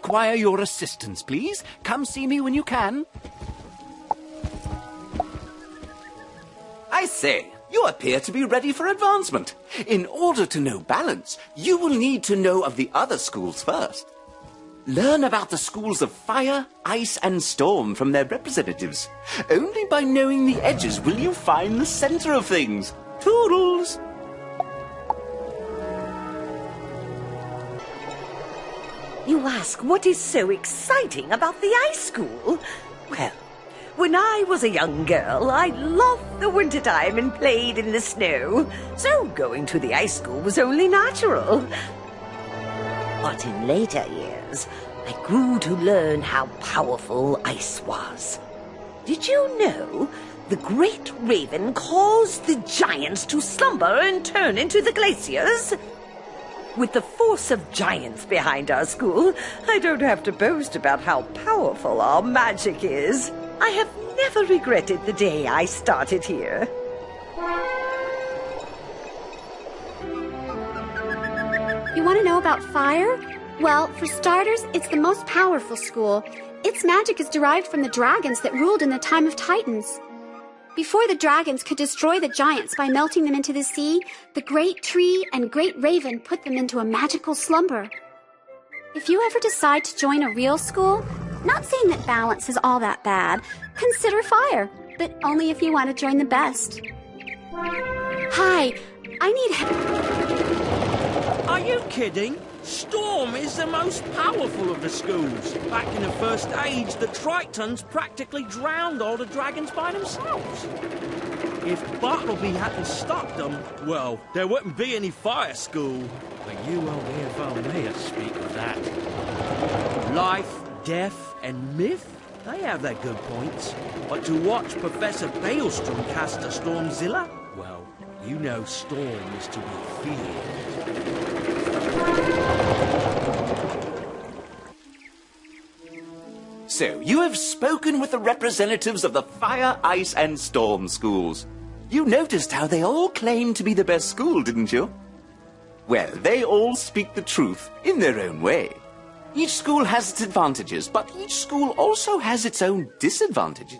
require your assistance, please. Come see me when you can. I say, you appear to be ready for advancement. In order to know balance, you will need to know of the other schools first. Learn about the schools of fire, ice, and storm from their representatives. Only by knowing the edges will you find the center of things. Toodles! You ask what is so exciting about the ice school? Well, when I was a young girl, I loved the wintertime and played in the snow. So going to the ice school was only natural. But in later years, I grew to learn how powerful ice was. Did you know the great raven caused the giants to slumber and turn into the glaciers? With the force of giants behind our school, I don't have to boast about how powerful our magic is. I have never regretted the day I started here. You want to know about fire? Well, for starters, it's the most powerful school. Its magic is derived from the dragons that ruled in the time of Titans. Before the dragons could destroy the giants by melting them into the sea, the great tree and great raven put them into a magical slumber. If you ever decide to join a real school, not saying that balance is all that bad, consider fire, but only if you want to join the best. Hi, I need help. Are you kidding? Storm is the most powerful of the schools. Back in the First Age, the Tritons practically drowned all the dragons by themselves. If Bartleby hadn't stopped them, well, there wouldn't be any fire school. But you won't hear Valmea speak of that. Life, death, and myth, they have their good points. But to watch Professor Baelstrom cast a Stormzilla, well, you know Storm is to be feared. So, you have spoken with the representatives of the Fire, Ice, and Storm schools. You noticed how they all claimed to be the best school, didn't you? Well, they all speak the truth in their own way. Each school has its advantages, but each school also has its own disadvantages.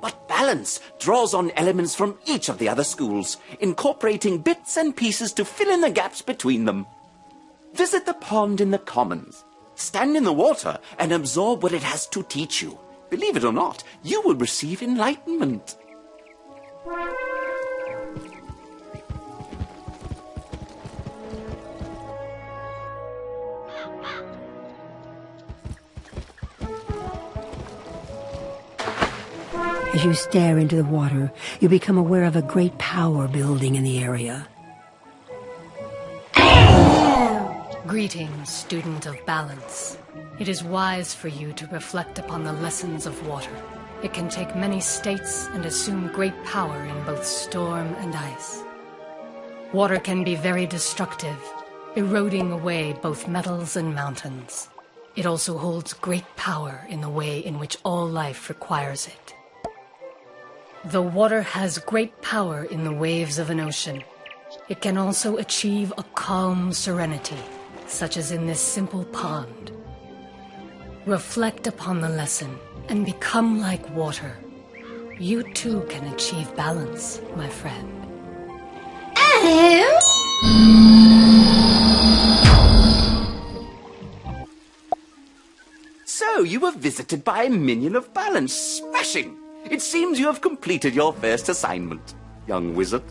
But balance draws on elements from each of the other schools, incorporating bits and pieces to fill in the gaps between them. Visit the pond in the commons. Stand in the water and absorb what it has to teach you. Believe it or not, you will receive enlightenment. As you stare into the water, you become aware of a great power building in the area. Greetings, student of balance. It is wise for you to reflect upon the lessons of water. It can take many states and assume great power in both storm and ice. Water can be very destructive, eroding away both metals and mountains. It also holds great power in the way in which all life requires it. Though water has great power in the waves of an ocean, it can also achieve a calm serenity, such as in this simple pond. Reflect upon the lesson and become like water. You too can achieve balance, my friend. So, you were visited by a minion of balance. Smashing! It seems you have completed your first assignment, young wizard.